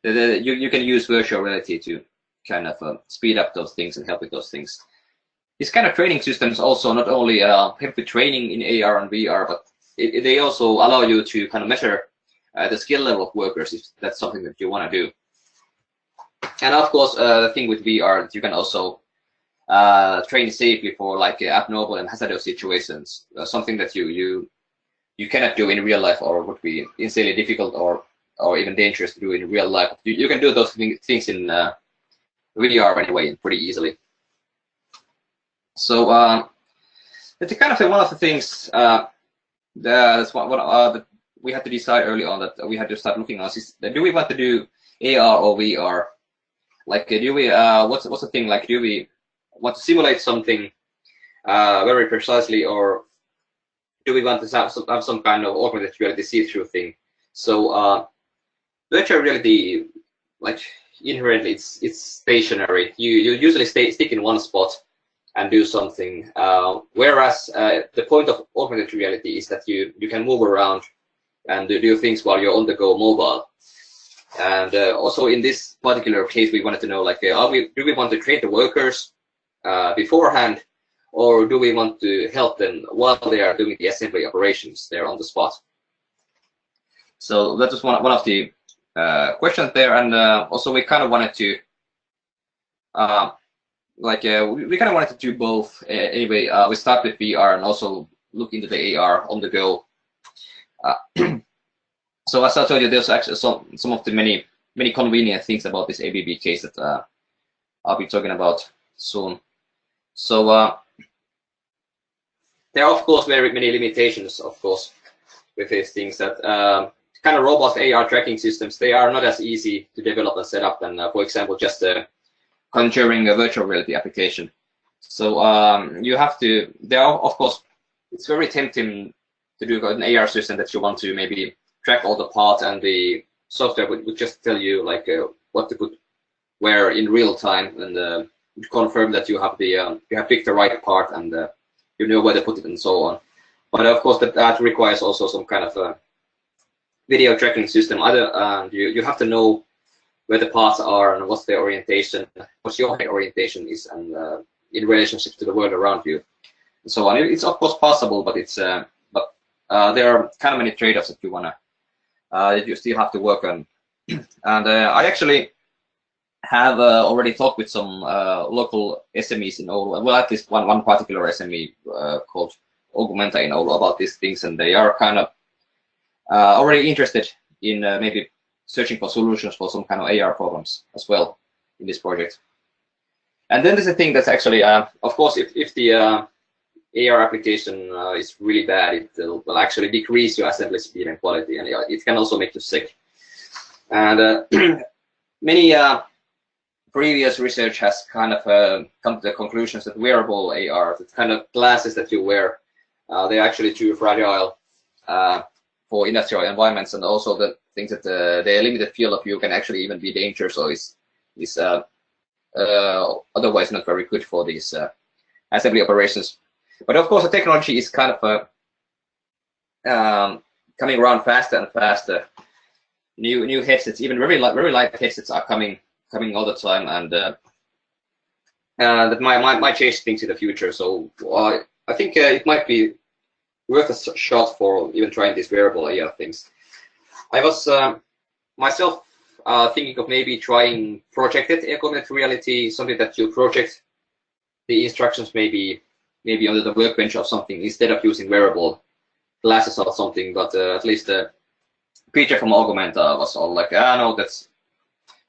you can use virtual reality to kind of speed up those things and help with those things. These kind of training systems also not only help with training in AR and VR, but they also allow you to kind of measure the skill level of workers if that's something that you want to do. And of course, the thing with VR, you can also train safely for like abnormal and hazardous situations, something that you cannot do in real life or would be insanely difficult or even dangerous to do in real life. You can do those things in VR anyway, pretty easily. So it's kind of one of the things that's what we had to decide early on that we had to start looking at is that do we want to do AR or VR? Like, do we what's the thing? Like, do we want to simulate something very precisely, or do we want to have some kind of augmented reality see-through thing? So virtual reality, like inherently, it's stationary. You usually stick in one spot and do something. Whereas the point of augmented reality is that you can move around and do things while you're on the go mobile. And also in this particular case, we wanted to know, like, do we want to train the workers beforehand, or do we want to help them while they are doing the assembly operations there on the spot? So that was one of the questions there, and also we kind of wanted to we kind of wanted to do both. Anyway, we start with VR and also look into the AR on the go. So as I told you, there's actually some of the many many convenient things about this ABB case that I'll be talking about soon. So there are of course very many limitations, of course, with these things. That kind of robust AR tracking systems, they are not as easy to develop and set up than, for example, just conjuring a virtual reality application. So you have to. There are of course, it's very tempting to do an AR system that you want to maybe track all the parts, and the software would just tell you like what to put where in real time, and confirm that you have the you have picked the right part, and you know where to put it and so on. But of course that requires also some kind of video tracking system. Either you have to know where the parts are and what's their orientation, what your head orientation is, and in relationship to the world around you, and so on. It's of course possible, but it's there are kind of many trade-offs that you wanna you still have to work on. And I actually have already talked with some local SMEs in Oulu, well, at least one particular SME called Augmenta in Oulu about these things, and they are kind of already interested in maybe searching for solutions for some kind of AR problems as well in this project. And then there's a thing that's actually, of course, if the AR application is really bad, it will actually decrease your assembly speed and quality, and it can also make you sick. And many previous research has kind of come to the conclusions that wearable AR, the kind of glasses that you wear, they're actually too fragile for industrial environments, and also the things that the limited field of view can actually even be dangerous, so is otherwise not very good for these assembly operations. But of course, the technology is kind of coming around faster and faster. New headsets, even very light headsets, are coming all the time, and that might change things in the future. So I think it might be worth a shot for even trying these wearable AR things. I was myself thinking of maybe trying projected augmented reality, something that you project the instructions maybe under the workbench or something, instead of using wearable glasses or something. But at least Peter from Augmenta was all like, no, that's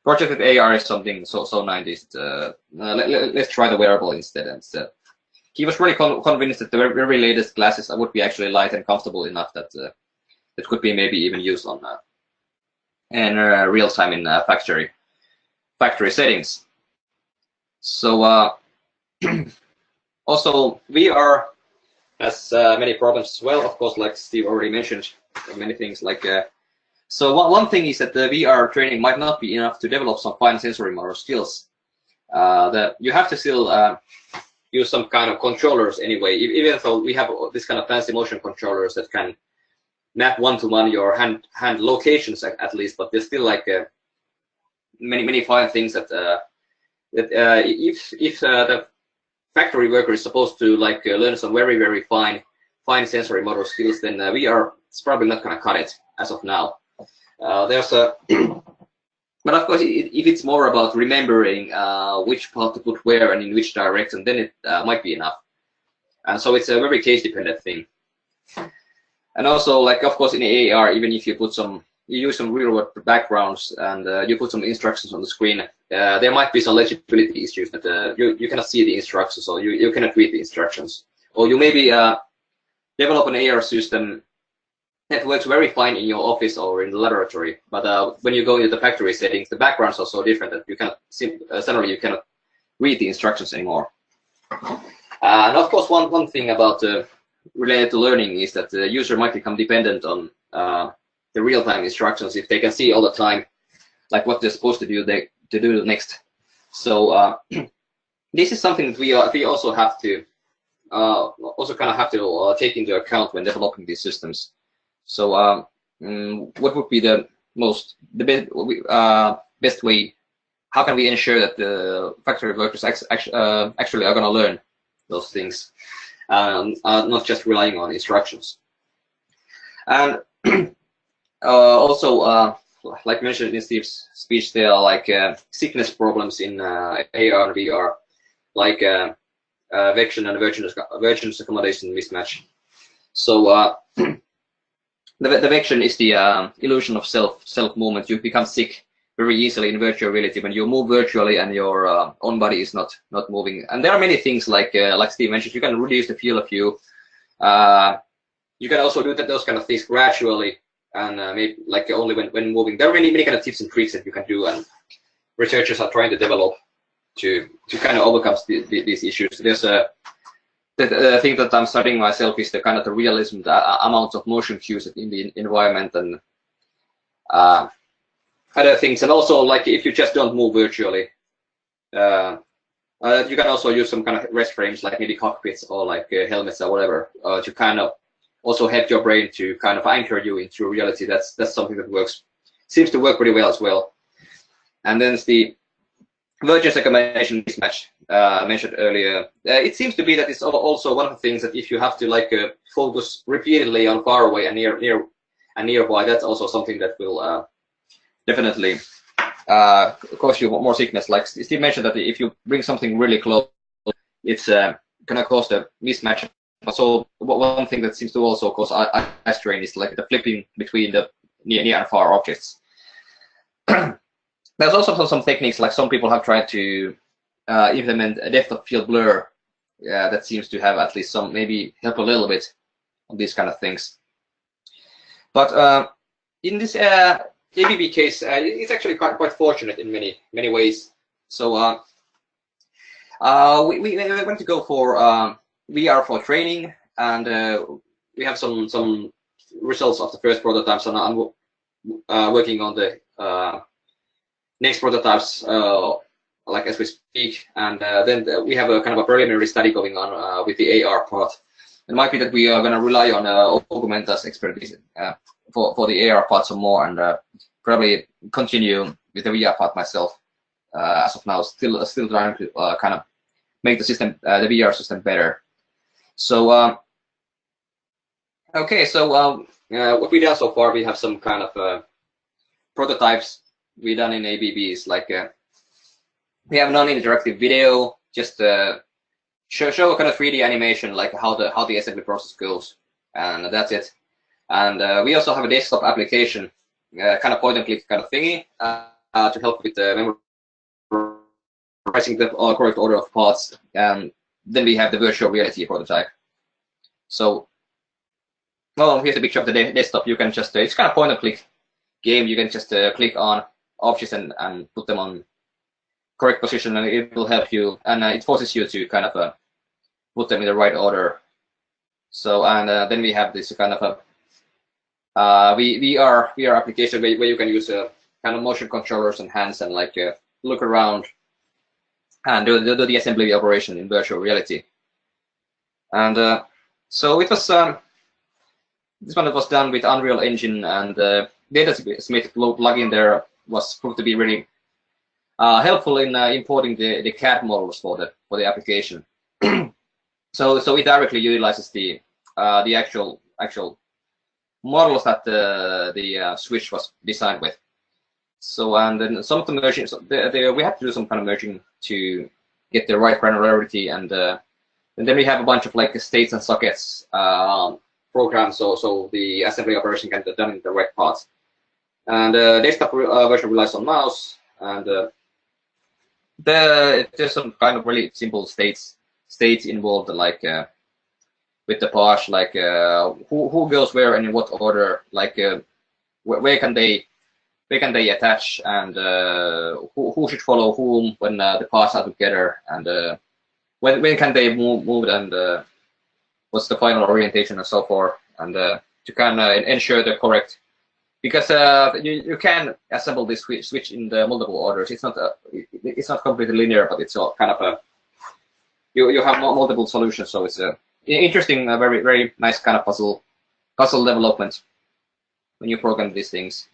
projected AR is something so 90s. Let's try the wearable instead. And he was really convinced that the very latest glasses would be actually light and comfortable enough that it could be maybe even used on in real time in factory settings. So also VR has many problems as well. Of course, like Steve already mentioned, many things like. So one thing is that the VR training might not be enough to develop some fine sensory motor skills. That you have to still use some kind of controllers anyway. Even though we have this kind of fancy motion controllers that can map one-to-one your hand locations at least, but there's still like many fine things that if the factory worker is supposed to like learn some very fine sensory motor skills, then VR is probably not going to cut it as of now. There's a but of course, if it's more about remembering which part to put where and in which direction, then it might be enough. And so it's a very case-dependent thing. And also, like of course, in AR, even if you use some real-world backgrounds and you put some instructions on the screen, there might be some legibility issues that you cannot see the instructions, or you cannot read the instructions, or you maybe develop an AR system that works very fine in your office or in the laboratory, but when you go into the factory settings, the backgrounds are so different that you cannot suddenly you cannot read the instructions anymore. And of course, one thing about related to learning is that the user might become dependent on the real-time instructions if they can see all the time, like what they're supposed to do next. So this is something that we also have to take into account when developing these systems. So what would be the best way? How can we ensure that the factory workers actually are going to learn those things, not just relying on instructions? And also, like mentioned in Steve's speech, there are like sickness problems in AR and VR, like vection and vergence accommodation mismatch. So the vection is the illusion of self movement. You become sick very easily in virtual reality when you move virtually and your own body is not moving. And there are many things like Steve mentioned. You can reduce the field of view. You can also do those kind of things gradually and maybe like only when moving. There are many kind of tips and tricks that you can do, and researchers are trying to develop to kind of overcome these issues. There's the thing that I'm studying myself is the kind of the realism, the amount of motion cues in the environment, and other things. And also, like if you just don't move virtually, you can also use some kind of rest frames, like maybe cockpits or like helmets or whatever, to kind of also help your brain to kind of anchor you into reality. That's something that seems to work pretty well as well. And then the vergence accommodation mismatch mentioned earlier. It seems to be that it's also one of the things that if you have to like focus repeatedly on far away and nearby, that's also something that will definitely cause you more sickness. Like Steve mentioned, that if you bring something really close, it's gonna cause the mismatch. So one thing that seems to also cause eye strain is like the flipping between the near and far objects. There's also some techniques, like some people have tried to implement a depth of field blur. That seems to have at least some, maybe help a little bit on these kind of things. But in this ABB case, it's actually quite fortunate in many ways. So we went to go for VR for training, and we have some results of the first prototypes, and I'm working on the next prototypes like as we speak, and then we have a kind of a preliminary study going on with the AR part. It might be that we are going to rely on Augmenta's expertise for the AR part some more, and probably continue with the VR part myself. As of now, still trying to kind of make the system, the VR system better. So okay, so what we done so far, we have some kind of prototypes we done in ABBs, like we have non-interactive video, just show a kind of 3D animation, like how the assembly process goes, and that's it. And we also have a desktop application, kind of point and click kind of thingy, to help with the memorizing the correct order of parts. And then we have the virtual reality prototype. So, well, here's a picture of the desktop. You can just it's kind of point and click game. You can just click on objects and put them on correct position, and it will help you, and it forces you to kind of put them in the right order. So, and then we have this kind of a VR application where you can use kind of motion controllers and hands and like look around and do the assembly operation in virtual reality. And so it was this one was done with Unreal Engine, and DataSmith plugin there was proved to be really helpful in importing the CAD models for the application. So it directly utilizes the actual models that the switch was designed with. So, and then some of the merging, we have to do some kind of merging to get the right granularity, and then we have a bunch of like states and sockets programs, so the assembly operation can be done in the right path. And the desktop version relies on mouse, and there's some kind of really simple states involved, like with the path, like who goes where and in what order, like where can they attach, and who should follow whom when the paths are together, and when can they move, and what's the final orientation and so forth, and to kind of ensure the correct, because you can assemble this switch in the multiple orders. It's not completely linear, but it's all kind of a you have multiple solutions. So it's a interesting, very very nice kind of puzzle development when you program these things.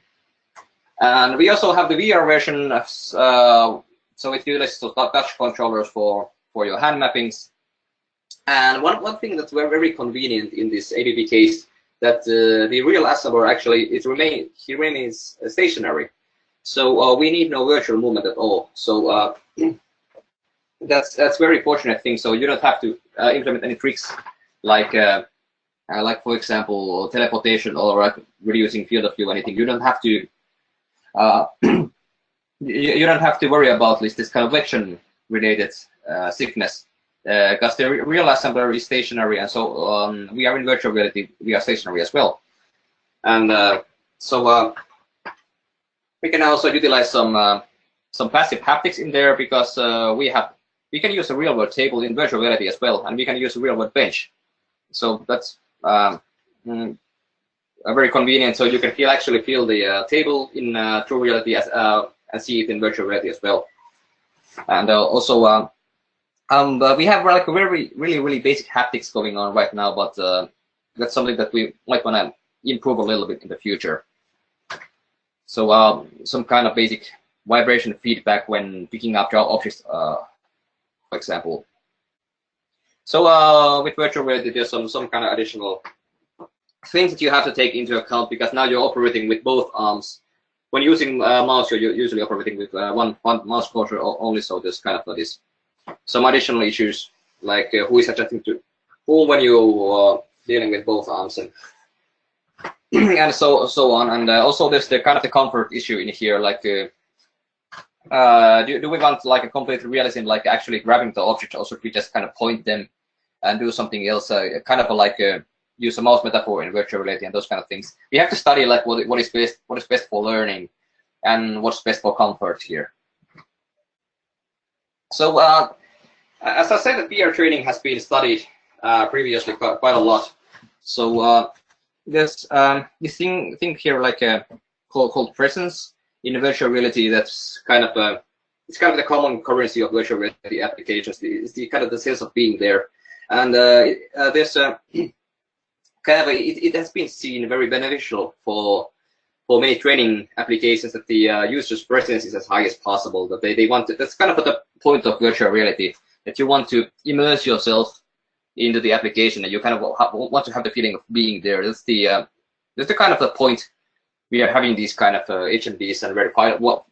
And we also have the VR version, so it utilizes touch controllers for your hand mappings. And one thing that's very convenient in this ABB case, that the real assembler actually he remains stationary, so we need no virtual movement at all. So that's very fortunate thing. So you don't have to implement any tricks like for example teleportation or reducing field of view, anything. You don't have to you don't have to worry about this kind of collection-related sickness, because the real assembler is stationary, and so we are in virtual reality, we are stationary as well. And so we can also utilize some passive haptics in there, because we can use a real-world table in virtual reality as well, and we can use a real-world bench. So that's very convenient. So you can actually feel the table in true reality and see it in virtual reality as well. And also, we have like really basic haptics going on right now, but that's something that we might want to improve a little bit in the future. So some kind of basic vibration feedback when picking up objects, for example. So with virtual reality, there's some kind of additional things that you have to take into account, because now you're operating with both arms. When using mouse, you're usually operating with one mouse cursor only, so there's kind of this some additional issues, like who is adjusting to who when you're dealing with both arms, and and so on. And also there's the kind of the comfort issue in here, like do we want like a complete realism, like actually grabbing the object, or should we just kind of point them and do something else, kind of like use a mouse metaphor in virtual reality and those kind of things. We have to study like what is best for learning and what's best for comfort here. So as I said, the VR training has been studied previously quite a lot. So there's this thing here like called presence in virtual reality. That's kind of it's kind of the common currency of virtual reality applications. It's the kind of the sense of being there, and there's kind of it has been seen very beneficial for many training applications, that the user's presence is as high as possible. That they want to, that's kind of the point of virtual reality, that you want to immerse yourself into the application, and you kind of want to have the feeling of being there. That's the kind of the point we are having these kind of HMDs and very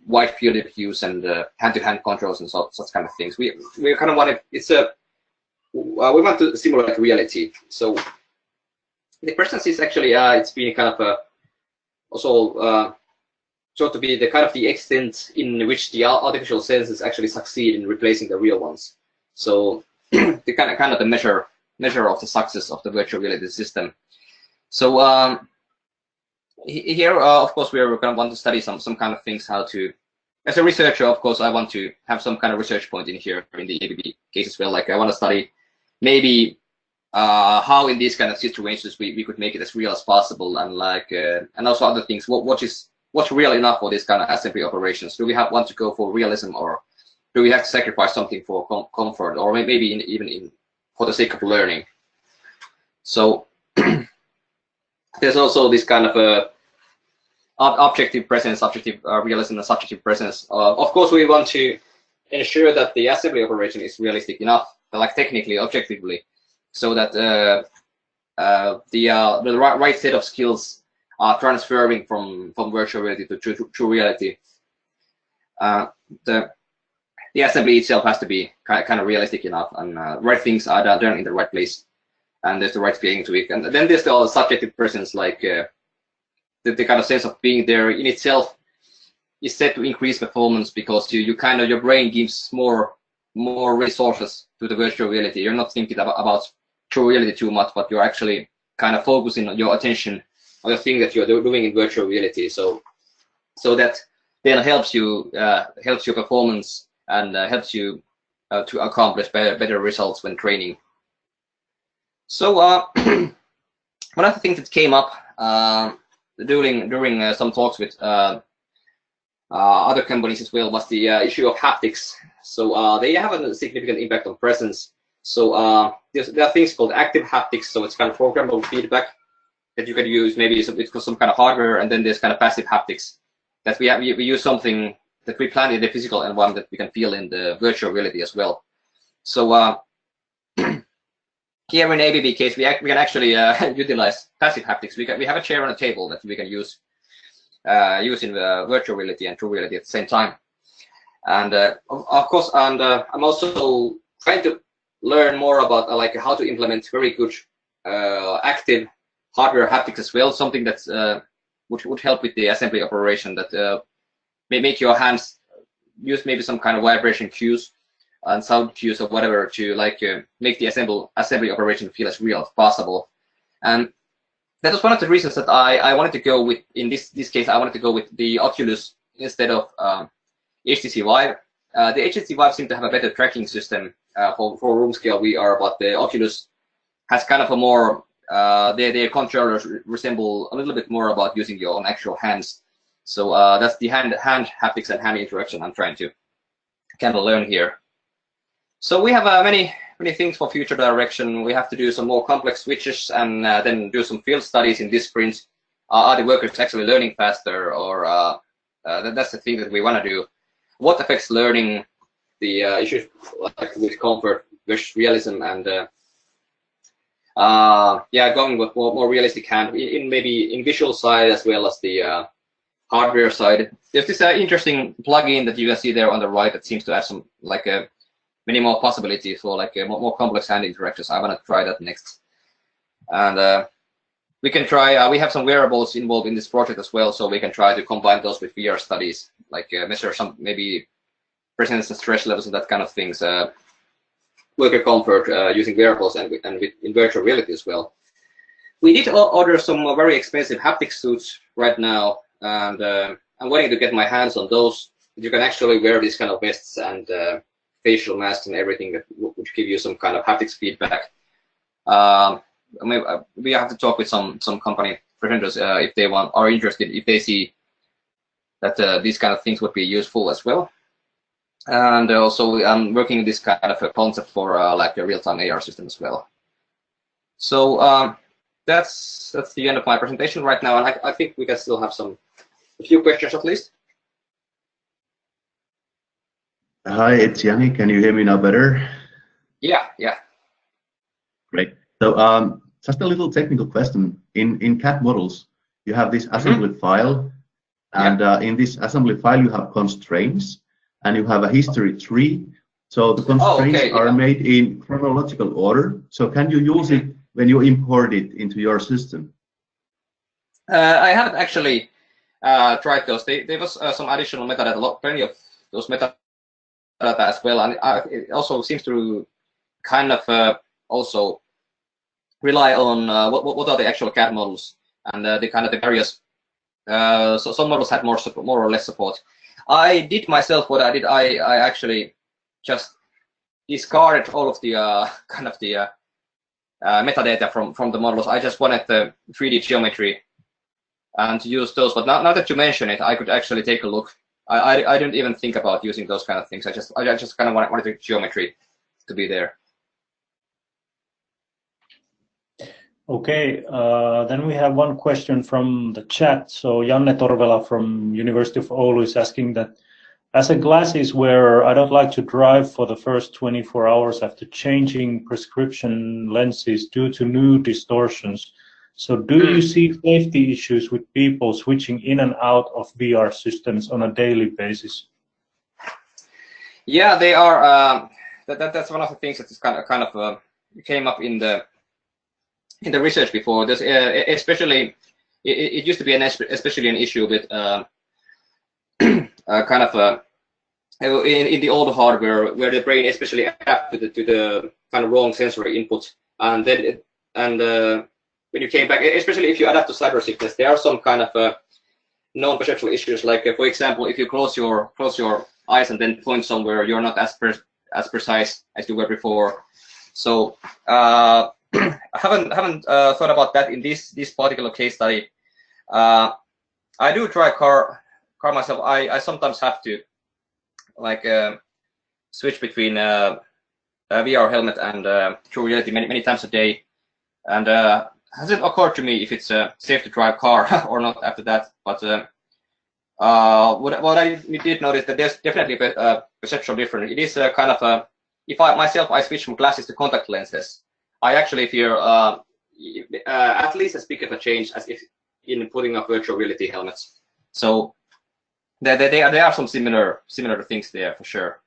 wide field of views and hand-to-hand controls and such kind of things. We kind of want to, we want to simulate reality. So the presence is actually it's been kind of also shown to be the kind of the extent in which the artificial senses actually succeed in replacing the real ones. So the kind of the measure of the success of the virtual reality system. So here, of course, we are going to want to study some kind of things, how to, as a researcher, of course, I want to have some kind of research point in here in the ABB case as well. Like I want to study maybe how in these kind of situations we could make it as real as possible, and like and also other things. What's real enough for this kind of assembly operations? Do we want to go for realism, or do we have to sacrifice something for comfort, or maybe even for the sake of learning? So there's also this kind of objective presence, objective realism, and subjective presence. Of course, we want to ensure that the assembly operation is realistic enough, like technically, objectively, so that the right set of skills are transferring from virtual reality to true reality. The assembly itself has to be kind of realistic enough, and right things are done in the right place, and there's the right feeling to it. And then there's the subjective presence, like the kind of sense of being there in itself is set to increase performance, because you kind of, your brain gives more resources to the virtual reality. You're not thinking about true reality too much, but you're actually kind of focusing on your attention on the thing that you're doing in virtual reality. So that then helps your performance, and helps you to accomplish better results when training. So one of the things that came up during some talks with other companies as well was the issue of haptics. So they have a significant impact on presence. So there are things called active haptics. So it's kind of programmable feedback that you can use, maybe it's some kind of hardware, and then there's kind of passive haptics that we use something that we plan in the physical environment that we can feel in the virtual reality as well. So here in ABB case, we can actually utilize passive haptics. We have a chair on a table that we can use in virtual reality and true reality at the same time. And of course, and I'm also trying to learn more about like how to implement very good active hardware haptics as well. Something that's would help with the assembly operation, that may make your hands use maybe some kind of vibration cues and sound cues or whatever to like make the assembly operation feel as real as possible. And that was one of the reasons that I wanted to go with, in this case, I wanted to go with the Oculus instead of HTC Vive. The HTC Vive seemed to have a better tracking system for room scale VR, but the Oculus has kind of a more, their controllers resemble a little bit more about using your own actual hands. So that's the hand haptics and hand interaction I'm trying to kind of learn here. So we have many things for future direction. We have to do some more complex switches and then do some field studies in this sprint. Are the workers actually learning faster, or that's the thing that we want to do. What affects learning, the issues like with comfort versus realism, and yeah, going with more realistic hand in maybe in visual side as well as the hardware side. There's this interesting plugin that you can see there on the right that seems to have some like many more possibilities for like more complex hand interactions. I want to try that next, and we can try. We have some wearables involved in this project as well, so we can try to combine those with VR studies, like measure some maybe presence and stress levels and that kind of things. Worker comfort using wearables and in virtual reality as well. We did order some very expensive haptic suits right now, and I'm waiting to get my hands on those. You can actually wear these kind of vests and facial masks and everything that would give you some kind of haptics feedback. We have to talk with some company presenters if they are interested, if they see that these kind of things would be useful as well. And also I'm working on this kind of a concept for like a real-time AR system as well. So that's the end of my presentation right now, and I think we can still have a few questions at least. Hi, it's Yanni. Can you hear me now better? Yeah. Great. So just a little technical question. In CAD models, you have this assembly file, and in this assembly file you have constraints, and you have a history tree. So the constraints are made in chronological order. So can you use it when you import it into your system? I haven't actually tried those. There was some additional metadata, plenty of those metadata as well, and it also seems to kind of also rely on what are the actual CAD models and the kind of the various. So some models had more or less support. I did myself what I did. I actually just discarded all of the kind of the metadata from the models. I just wanted the 3D geometry and to use those. But now that you mention it, I could actually take a look. I didn't even think about using those kind of things. I just kind of wanted the geometry to be there. Okay, then we have one question from the chat. So Janne Torvela from University of Oulu is asking that, as a glasses wearer, I don't like to drive for the first 24 hours after changing prescription lenses due to new distortions. So do you see safety issues with people switching in and out of VR systems on a daily basis? Yeah, they are. That's one of the things that is kind of came up in the research before. There's especially it used to be especially an issue with kind of in the old hardware where the brain especially adapted to the kind of wrong sensory input, and then when you came back, especially if you adapt to cyber sickness, there are some kind of non-perceptual issues. Like for example, if you close your eyes and then point somewhere, you're not as precise as you were before. So I haven't thought about that in this particular case study. I do try car myself. I sometimes have to like switch between a VR helmet and true reality many times a day, and hasn't occurred to me if it's safe to drive car or not after that. But what I did notice that there's definitely a perceptual difference. It is kind of if I switch from glasses to contact lenses, I actually fear at least as big of a change as if in putting up virtual reality helmets. So there are some similar things there for sure.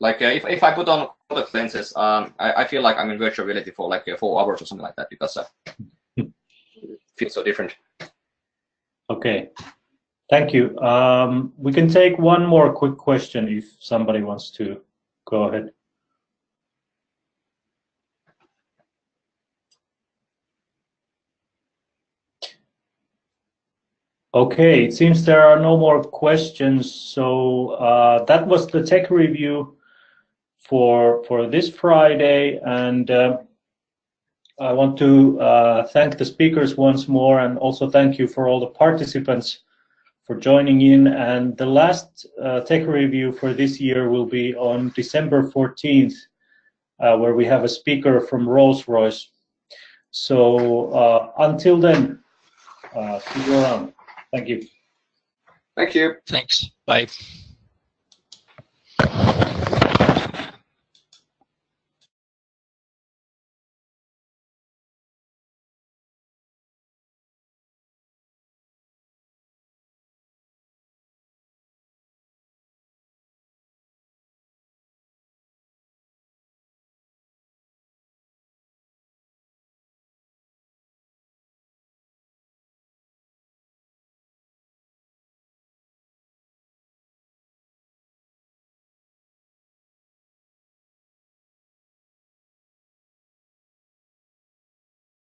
Like if I put on contact lenses, I feel like I'm in virtual reality for like 4 hours or something like that because it feels so different. Okay. Thank you. We can take one more quick question if somebody wants to go ahead. Okay, it seems there are no more questions. So that was the tech review for this Friday, and I want to thank the speakers once more, and also thank you for all the participants for joining in. And the last tech review for this year will be on December 14th, where we have a speaker from Rolls-Royce. So until then, see you around. Thank you. Thank you. Thanks. Bye.